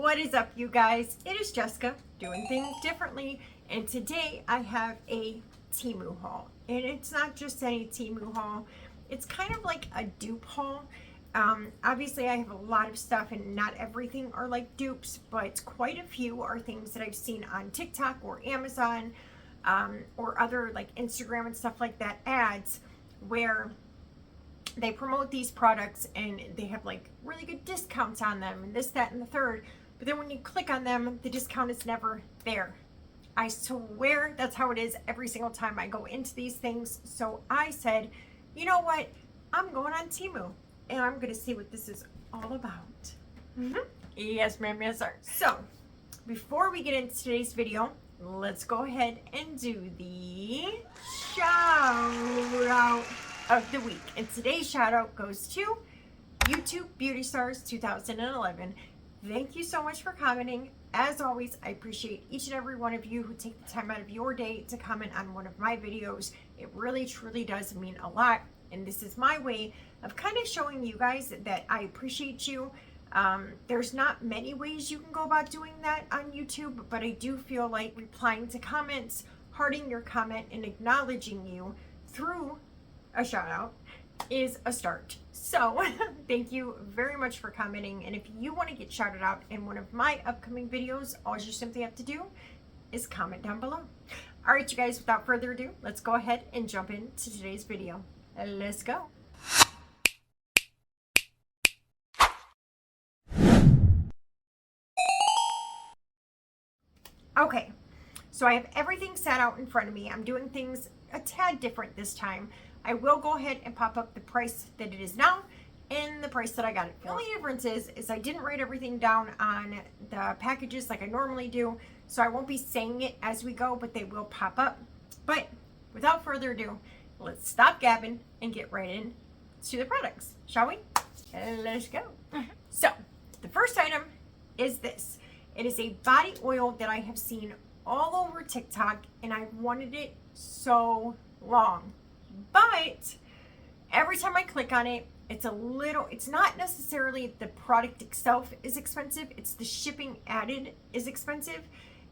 What is up, you guys? It is Jessica doing things differently, and today I have a Temu haul. And it's not just any Temu haul, it's kind of like a dupe haul. Obviously I have a lot of stuff and not everything are like dupes, but quite a few are things that I've seen on TikTok or Amazon or other like Instagram and stuff like that ads where they promote these products and they have like really good discounts on them and this, that, and the third. But then when you click on them, the discount is never there. I swear that's how it is every single time I go into these things. So I said, you know what? I'm going on Temu and I'm going to see what this is all about. Yes, ma'am, yes, sir. So before we get into today's video, let's go ahead and do the shout out of the week. And today's shout out goes to YouTube Beauty Stars 2011. Thank you so much for commenting. As always, I appreciate each and every one of you who take the time out of your day to comment on one of my videos. It really truly does mean a lot, and this is my way of kind of showing you guys that I appreciate you. There's not many ways you can go about doing that on YouTube, but I do feel like replying to comments, hearting your comment, and acknowledging you through a shout out is a start. So thank you very much for commenting, and if you want to get shouted out in one of my upcoming videos, all you simply have to do is comment down below. All right, you guys, without further ado, let's go ahead and jump into today's video. Let's go. Okay, so I have everything set out in front of me. I'm doing things a tad different this time. I will go ahead and pop up the price that it is now and the price that I got it for. The only difference is I didn't write everything down on the packages like I normally do, so I won't be saying it as we go, but they will pop up. But without further ado, let's stop gabbing and get right into the products, shall we? Let's go. So the first item is this. It is a body oil that I have seen all over TikTok and I wanted it so long. But every time I click on it, it's not necessarily the product itself is expensive, it's the shipping added is expensive.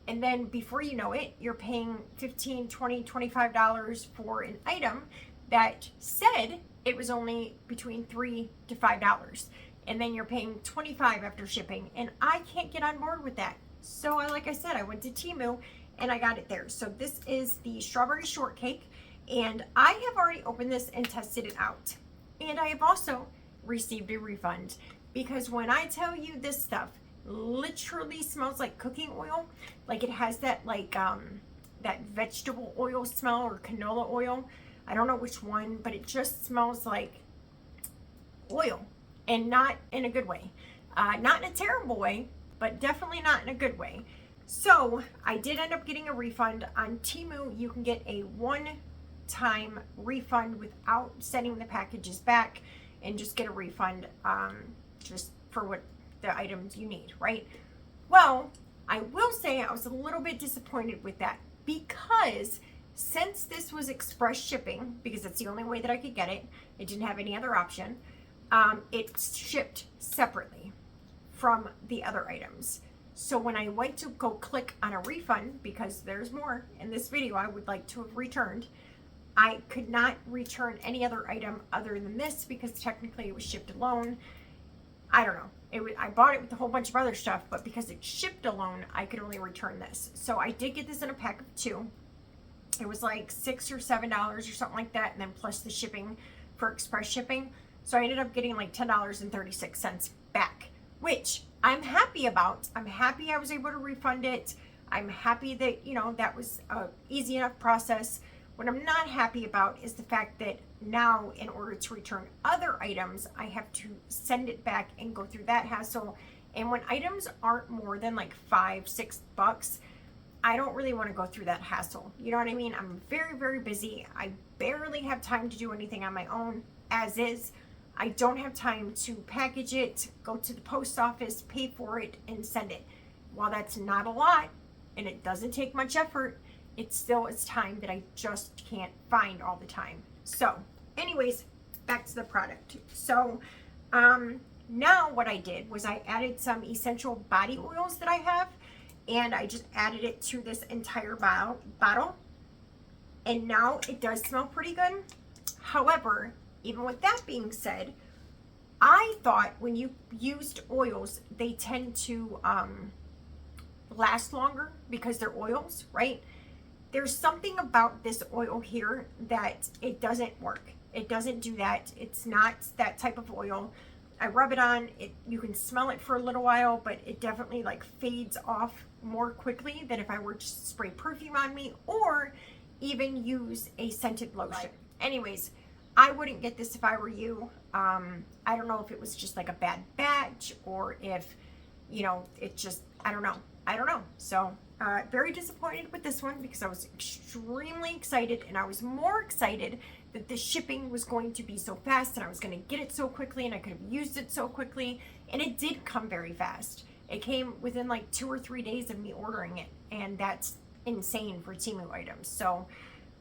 And then before you know it, you're paying $15, $20, $25 for an item that said it was only between $3 to $5. And then you're paying $25 after shipping. And I can't get on board with that. So like I said, I went to Temu and I got it there. So this is the strawberry shortcake. And I have already opened this and tested it out. And I have also received a refund. Because when I tell you this stuff literally smells like cooking oil, like it has that like that vegetable oil smell or canola oil. I don't know which one, but it just smells like oil. And not in a good way. Not in a terrible way, but definitely not in a good way. So I did end up getting a refund. On Temu, you can get a one-time refund without sending the packages back and just get a refund just for what the items you need, right? Well, I will say I was a little bit disappointed with that because since this was express shipping, because that's the only way that I could get it, it didn't have any other option, it's shipped separately from the other items. So when I went to go click on a refund, because there's more in this video I would like to have returned, I could not return any other item other than this because technically it was shipped alone. I don't know. I bought it with a whole bunch of other stuff, but because it's shipped alone, I could only return this. So I did get this in a pack of 2. It was like $6 or $7 or something like that, and then plus the shipping for express shipping. So I ended up getting like $10.36 back, which I'm happy about. I'm happy I was able to refund it. I'm happy that, you know, that was an easy enough process. What I'm not happy about is the fact that now in order to return other items, I have to send it back and go through that hassle. And when items aren't more than like $5, $6, I don't really want to go through that hassle. You know what I mean? I'm very, very busy. I barely have time to do anything on my own as is. I don't have time to package it, go to the post office, pay for it, and send it. While that's not a lot, and it doesn't take much effort, it still is time that I just can't find all the time. So anyways, back to the product. So now what I did was I added some essential body oils that I have, and I just added it to this entire bottle. And now it does smell pretty good. However, even with that being said, I thought when you used oils, they tend to last longer because they're oils, right? There's something about this oil here that it doesn't work. It doesn't do that. It's not that type of oil. I rub it on, you can smell it for a little while, but it definitely like fades off more quickly than if I were to spray perfume on me or even use a scented lotion. Anyways, I wouldn't get this if I were you. I don't know if it was just like a bad batch or if, you know, it just, I don't know. So very disappointed with this one because I was extremely excited, and I was more excited that the shipping was going to be so fast and I was going to get it so quickly and I could have used it so quickly, and it did come very fast. It came within like 2 or 3 days of me ordering it, and that's insane for Temu items. So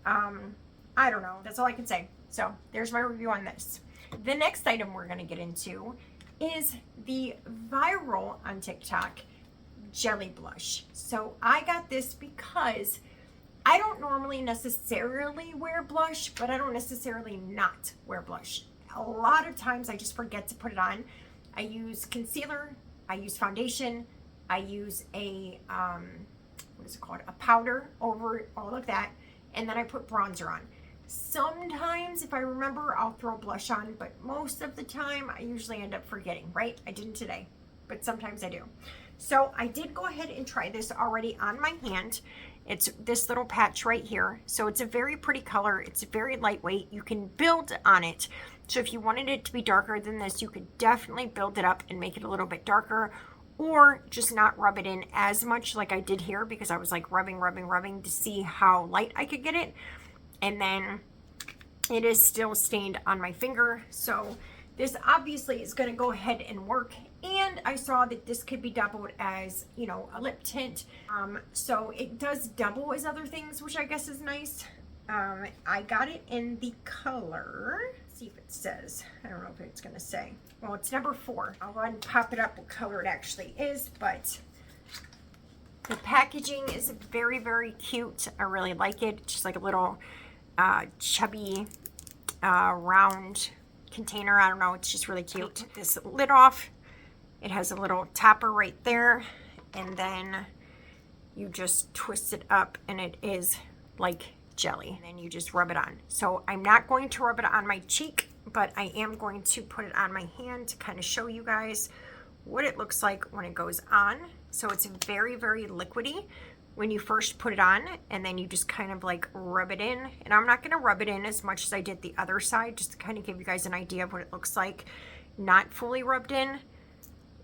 I don't know, that's all I can say. So there's my review on this. The next item we're going to get into is the viral on TikTok jelly blush. So I got this because I don't normally necessarily wear blush, but I don't necessarily not wear blush. A lot of times I just forget to put it on. I use concealer, I use foundation, I use a, what is it called? A powder over all of that, and then I put bronzer on. Sometimes, if I remember, I'll throw blush on, but most of the time I usually end up forgetting, right? I didn't today, but sometimes I do. So I did go ahead and try this already on my hand. It's this little patch right here. So it's a very pretty color. It's very lightweight. You can build on it. So if you wanted it to be darker than this, you could definitely build it up and make it a little bit darker, or just not rub it in as much like I did here, because I was like rubbing to see how light I could get it. And then it is still stained on my finger. So this obviously is going to go ahead and work. And I saw that this could be doubled as, you know, a lip tint. So it does double as other things, which I guess is nice. I got it in the color. Let's see if it says. I don't know if it's going to say. Well, it's number 4. I'll go ahead and pop it up what color it actually is, but the packaging is very, very cute. I really like it. It's just like a little chubby round container. I don't know, it's just really cute. Take this lid off. It has a little topper right there, and then you just twist it up and it is like jelly, and then you just rub it on. So I'm not going to rub it on my cheek, but I am going to put it on my hand to kind of show you guys what it looks like when it goes on. So it's very, very liquidy when you first put it on, and then you just kind of like rub it in. And I'm not going to rub it in as much as I did the other side, just to kind of give you guys an idea of what it looks like not fully rubbed in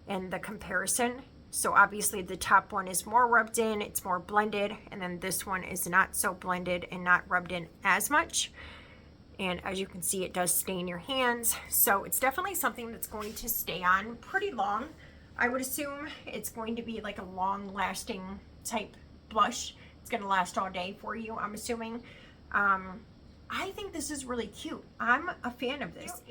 and the comparison. So obviously the top one is more rubbed in, it's more blended, and then this one is not so blended and not rubbed in as much. And as you can see, it does stain your hands. So it's definitely something that's going to stay on pretty long. I would assume it's going to be like a long lasting type blush. It's going to last all day for you, I'm assuming. I think this is really cute. I'm a fan of this.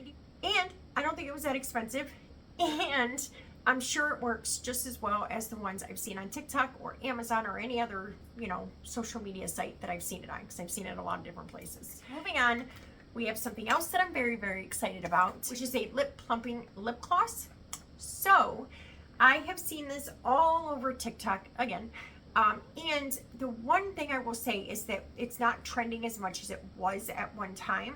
And I don't think it was that expensive. And I'm sure it works just as well as the ones I've seen on TikTok or Amazon or any other, you know, social media site that I've seen it on, because I've seen it a lot of different places. Moving on, we have something else that I'm very, very excited about, which is a lip plumping lip gloss. So I have seen this all over TikTok again. And the one thing I will say is that it's not trending as much as it was at one time.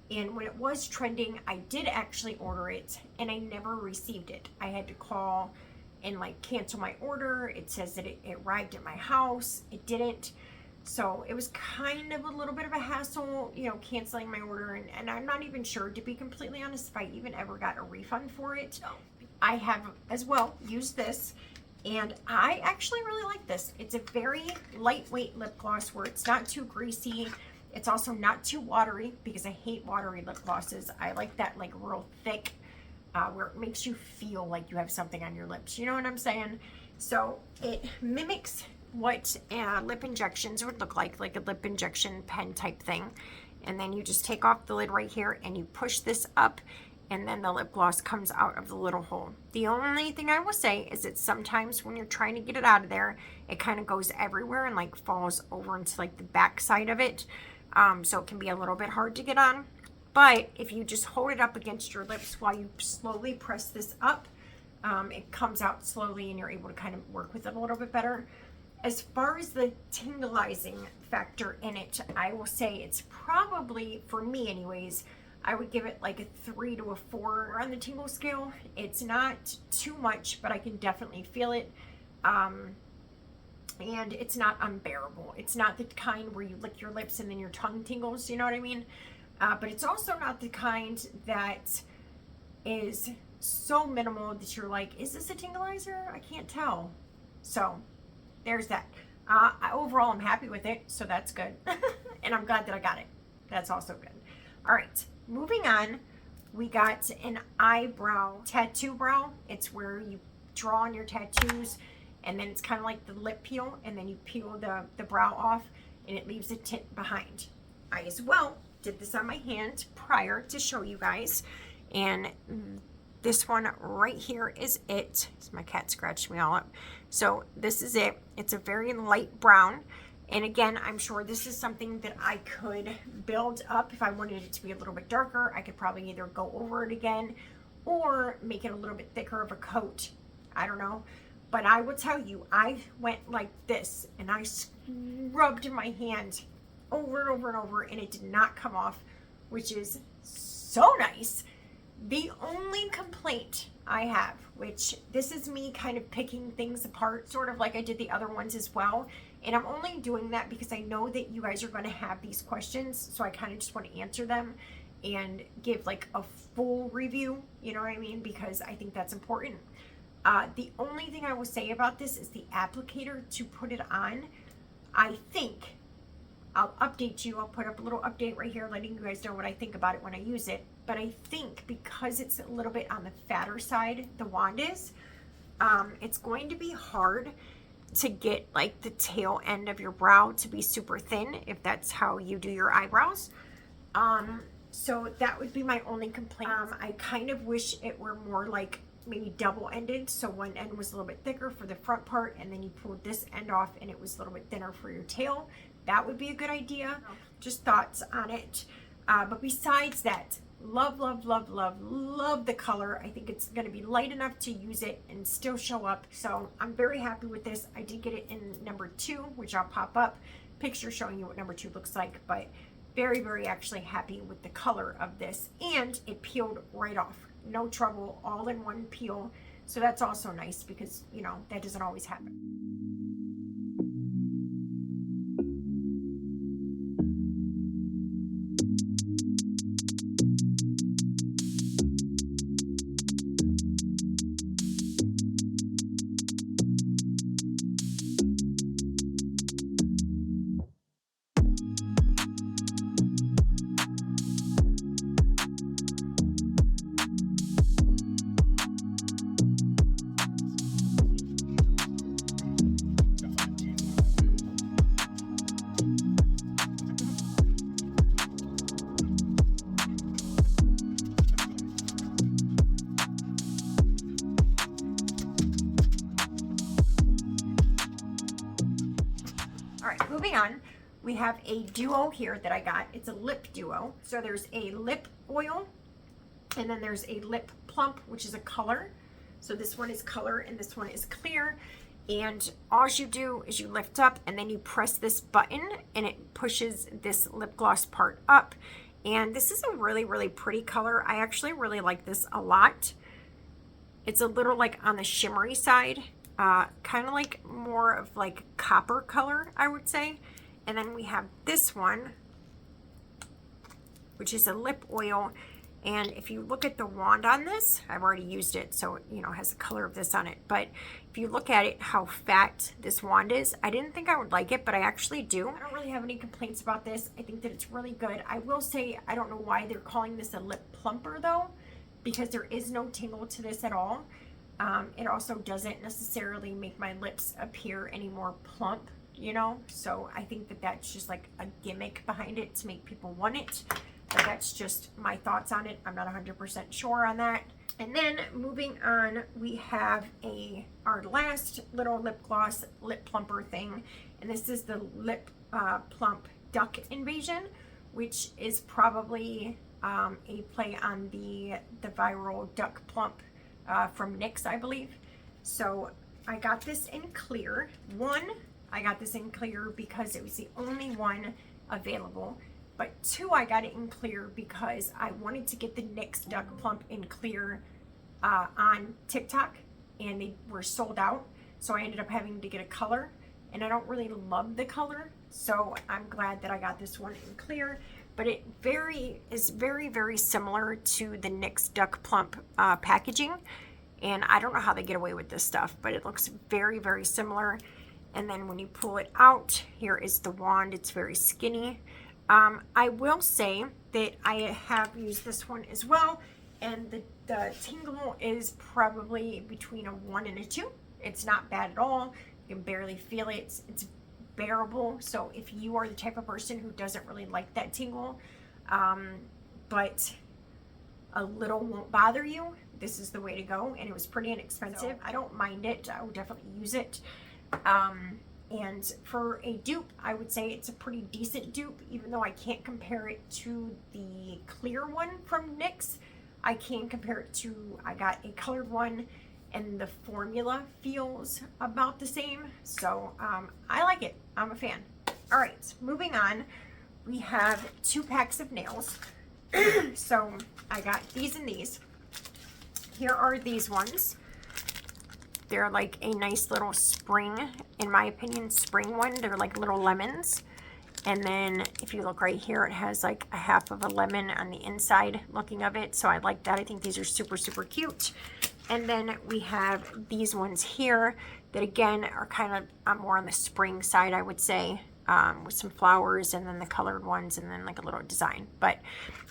And when it was trending, I did actually order it, and I never received it. I had to call and like cancel my order. It says that it arrived at my house. It didn't. So it was kind of a little bit of a hassle, you know, canceling my order. And I'm not even sure, to be completely honest, if I even ever got a refund for it. I have as well used this, and I actually really like this. It's a very lightweight lip gloss where it's not too greasy. It's also not too watery, because I hate watery lip glosses. I like that like real thick, where it makes you feel like you have something on your lips. You know what I'm saying? So it mimics what lip injections would look like a lip injection pen type thing. And then you just take off the lid right here and you push this up, and then the lip gloss comes out of the little hole. The only thing I will say is that sometimes when you're trying to get it out of there, it kind of goes everywhere and like falls over into like the back side of it. So it can be a little bit hard to get on. But if you just hold it up against your lips while you slowly press this up, it comes out slowly and you're able to kind of work with it a little bit better. As far as the tingleizing factor in it, I will say it's probably, for me anyways, I would give it like a 3 to a 4 on the tingle scale. It's not too much, but I can definitely feel it. And it's not unbearable. It's not the kind where you lick your lips and then your tongue tingles, you know what I mean? But it's also not the kind that is so minimal that you're like, is this a tingleizer? I can't tell. So there's that. Overall, I'm happy with it, so that's good. And I'm glad that I got it. That's also good. All right. Moving on, we got an eyebrow tattoo brow. It's where you draw on your tattoos, and then it's kind of like the lip peel, and then you peel the brow off, and it leaves a tint behind. I as well did this on my hand prior to show you guys, and this one right here is it. My cat scratched me all up. So this is it. It's a very light brown. And again, I'm sure this is something that I could build up. If I wanted it to be a little bit darker, I could probably either go over it again or make it a little bit thicker of a coat. I don't know. But I will tell you, I went like this and I scrubbed my hand over and over and over, and it did not come off, which is so nice. The only complaint I have, which this is me kind of picking things apart, sort of like I did the other ones as well. And I'm only doing that because I know that you guys are going to have these questions. So I kind of just want to answer them and give like a full review, you know what I mean? Because I think that's important. The only thing I will say about this is the applicator to put it on. I think I'll update you. I'll put up a little update right here letting you guys know what I think about it when I use it. But I think because it's a little bit on the fatter side, the wand is, it's going to be hard to get like the tail end of your brow to be super thin if that's how you do your eyebrows. So that would be my only complaint. I kind of wish it were more like maybe double-ended, so one end was a little bit thicker for the front part, and then you pulled this end off and it was a little bit thinner for your tail. That would be a good idea. Just thoughts on it. But besides that, love, love, love, love, love the color. I think it's going to be light enough to use it and still show up. So I'm very happy with this. I did get it in number 2, which I'll pop up. Picture showing you what number 2 looks like. But very, very actually happy with the color of this. And it peeled right off. No trouble. All in one peel. So that's also nice because, you know, that doesn't always happen. Moving on, we have a duo here that I got. It's a lip duo. So there's a lip oil, and then there's a lip plump, which is a color. So this one is color and this one is clear. And all you do is you lift up and then you press this button and it pushes this lip gloss part up. And this is a really, really pretty color. I actually really like this a lot. It's a little like on the shimmery side. Kind of like more of like copper color, I would say. And then we have this one, which is a lip oil. And if you look at the wand on this, I've already used it, so you know, it has the color of this on it. But if you look at it, how fat this wand is, I didn't think I would like it, but I actually do. I don't really have any complaints about this. I think that it's really good. I will say, I don't know why they're calling this a lip plumper though, because there is no tingle to this at all. It also doesn't necessarily make my lips appear any more plump, you know, so I think that that's just like a gimmick behind it to make people want it. but that's just my thoughts on it. I'm not 100% sure on that. And then moving on, we have our last little lip gloss, lip plumper thing. And this is the Lip Plump Duck Invasion, which is probably a play on the viral Duck Plump from NYX, I believe. So I got this in clear. I got this in clear because it was the only one available. But 2, I got it in clear because I wanted to get the NYX Duck Plump in clear on TikTok, and they were sold out. So I ended up having to get a color, and I don't really love the color. So I'm glad that I got this one in clear. But it is very, very similar to the NYX Duck Plump packaging. And I don't know how they get away with this stuff, but it looks very, very similar. And then when you pull it out, here is the wand. It's very skinny. I will say that I have used this one as well, and the tingle is probably between a 1 and a 2. It's not bad at all. You can barely feel it. It's bearable. So if you are the type of person who doesn't really like that tingle, but a little won't bother you, this is the way to go. And it was pretty inexpensive. So I don't mind it. I would definitely use it. And for a dupe, I would say it's a pretty decent dupe, even though I can't compare it to the clear one from NYX. I can compare it to, I got a colored one, and the formula feels about the same. So I like it. I'm a fan. All right, moving on. We have 2 packs of nails. So I got these and these. Here are these ones. They're like a nice little spring, in my opinion, spring one. They're like little lemons. And then if you look right here, it has like a half of a lemon on the inside looking of it. So I like that. I think these are super, super cute. And then we have these ones here that again are kind of more on the spring side, I would say, with some flowers, and then the colored ones, and then like a little design. But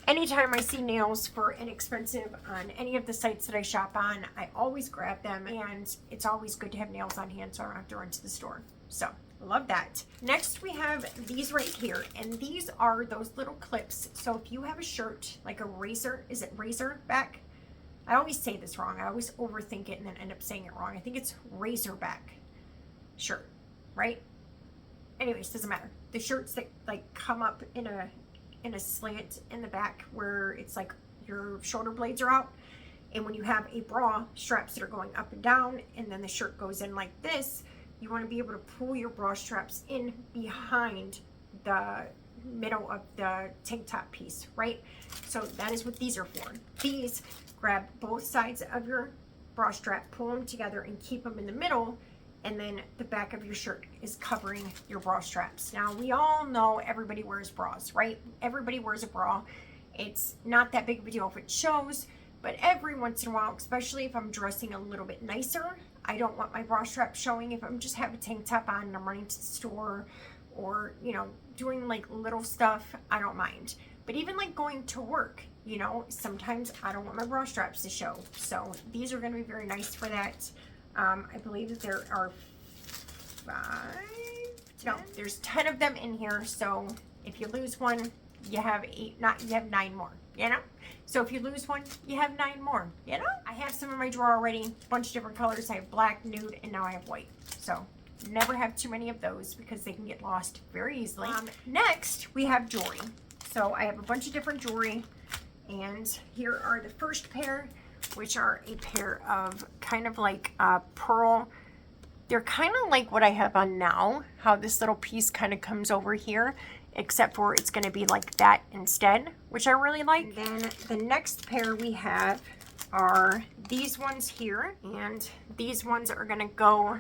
anytime I see nails for inexpensive on any of the sites that I shop on, I always grab them, and it's always good to have nails on hand so I don't have to run to the store. So love that. Next we have these right here, and these are those little clips. So if you have a shirt, like a razor, is it razor back? I always say this wrong. I always overthink it and then end up saying it wrong. I think it's razorback shirt, right? Anyways, doesn't matter. The shirts that like come up in a slant in the back where it's like your shoulder blades are out, and when you have a bra, straps that are going up and down, and then the shirt goes in like this, you want to be able to pull your bra straps in behind the middle of the tank top piece, right? So that is what these are for. These grab both sides of your bra strap, pull them together, and keep them in the middle, and then the back of your shirt is covering your bra straps. Now, we all know everybody wears bras, right? Everybody wears a bra. It's not that big of a deal if it shows, but every once in a while, especially if I'm dressing a little bit nicer, I don't want my bra strap showing. If I'm just have a tank top on and I'm running to the store, or, you know, doing like little stuff, I don't mind. But even like going to work, you know, sometimes I don't want my bra straps to show. So these are going to be very nice for that. I believe that there are there's 10 of them in here. So if you lose one, you have 9 more, you know? So if you lose one, you have 9 more, you know? I have some in my drawer already, a bunch of different colors. I have black, nude, and now I have white. So never have too many of those because they can get lost very easily. Next, we have jewelry. So I have a bunch of different jewelry, and here are the first pair, which are a pair of kind of like pearl. They're kind of like what I have on now, how this little piece kind of comes over here, except for it's going to be like that instead, which I really like. And then the next pair we have are these ones here, and these ones are going to go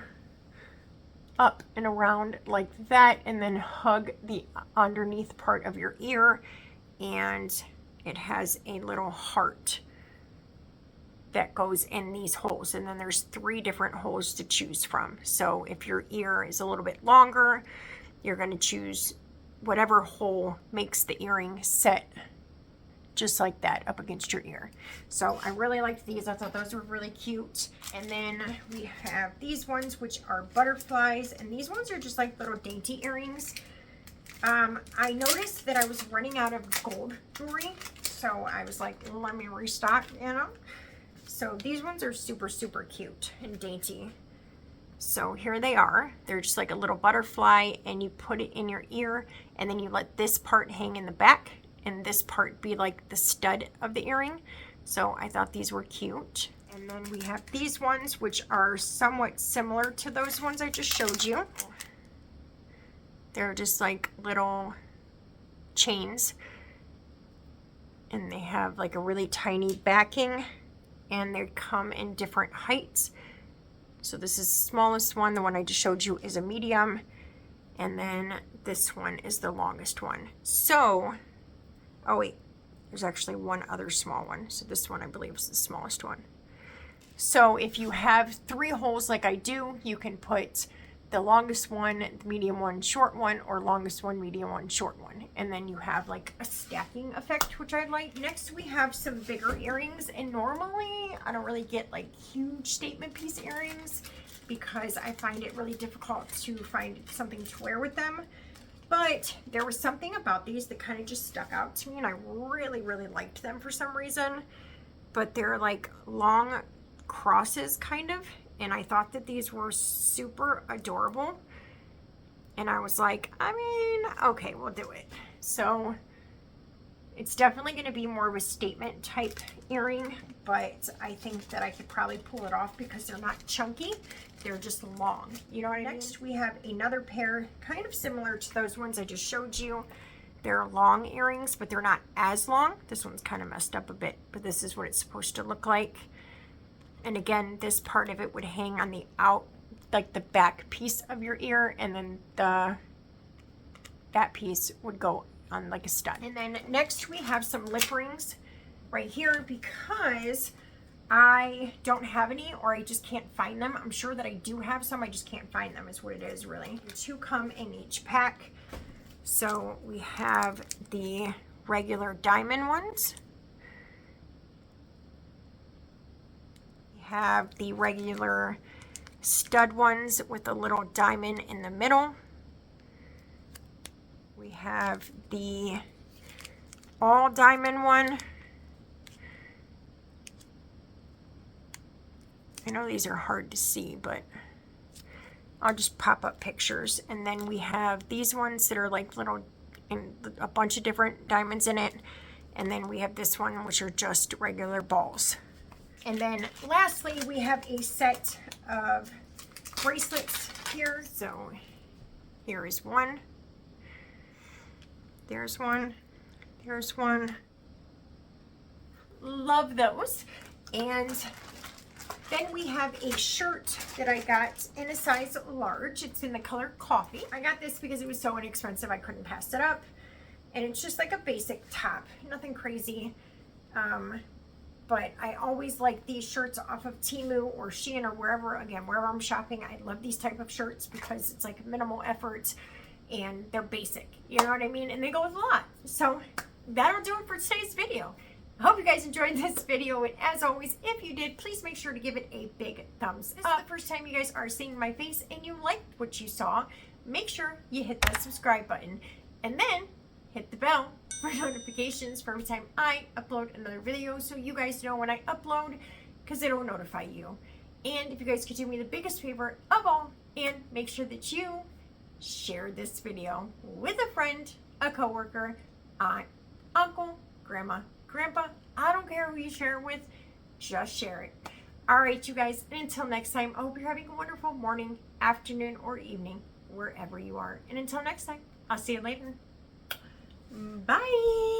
up and around like that, and then hug the underneath part of your ear, and it has a little heart that goes in these holes, and then there's 3 different holes to choose from. So if your ear is a little bit longer, you're going to choose whatever hole makes the earring set just like that up against your ear. So I really liked these. I thought those were really cute. And then we have these ones, which are butterflies, and these ones are just like little dainty earrings. I noticed that I was running out of gold jewelry, so I was like, let me restock, you know. So these ones are super, super cute and dainty. So here they are. They're just like a little butterfly, and you put it in your ear, and then you let this part hang in the back, and this part be like the stud of the earring. So I thought these were cute. And then we have these ones, which are somewhat similar to those ones I just showed you. They're just like little chains, and they have like a really tiny backing, and they come in different heights. So this is the smallest one. The one I just showed you is a medium, and then this one is the longest one. So, oh wait, there's actually one other small one. So this one I believe is the smallest one. So if you have 3 holes like I do, you can put the longest one, the medium one, short one, or longest one, medium one, short one. And then you have like a stacking effect, which I like. Next we have some bigger earrings, and normally I don't really get like huge statement piece earrings because I find it really difficult to find something to wear with them. But there was something about these that kind of just stuck out to me, and I really, really liked them for some reason. But they're like long crosses kind of, and I thought that these were super adorable, and I was like, I mean, okay, we'll do it. So it's definitely going to be more of a statement type earring, but I think that I could probably pull it off because they're not chunky, they're just long, you know what I mean? Next we have another pair kind of similar to those ones I just showed you. They're long earrings, but they're not as long. This one's kind of messed up a bit, but this is what it's supposed to look like. And again, this part of it would hang on the like the back piece of your ear, and then that piece would go on like a stud. And then next we have some lip rings right here because I don't have any, or I just can't find them. I'm sure that I do have some, I just can't find them is what it is really. 2 come in each pack. So we have the regular diamond ones. Have the regular stud ones with a little diamond in the middle. We have the all diamond one. I know these are hard to see, but I'll just pop up pictures. And then we have these ones that are like little, and a bunch of different diamonds in it. And then we have this one, which are just regular balls. And then lastly, we have a set of bracelets here. So here is one. There's one. There's one. Love those. And then we have a shirt that I got in a size large. It's in the color coffee. I got this because it was so inexpensive I couldn't pass it up. And it's just like a basic top. Nothing crazy. But I always like these shirts off of Temu or Shein or wherever I'm shopping. I love these type of shirts because it's like minimal effort and they're basic. You know what I mean? And they go with a lot. So that'll do it for today's video. I hope you guys enjoyed this video. And as always, if you did, please make sure to give it a big thumbs up. If this is the first time you guys are seeing my face and you liked what you saw, make sure you hit that subscribe button. And then hit the bell for notifications for every time I upload another video, so you guys know when I upload, because it'll notify you. And if you guys could do me the biggest favor of all, and make sure that you share this video with a friend, a coworker, aunt, uncle, grandma, grandpa, I don't care who you share it with, just share it. Alright you guys, and until next time, I hope you're having a wonderful morning, afternoon, or evening, wherever you are. And until next time, I'll see you later. Bye.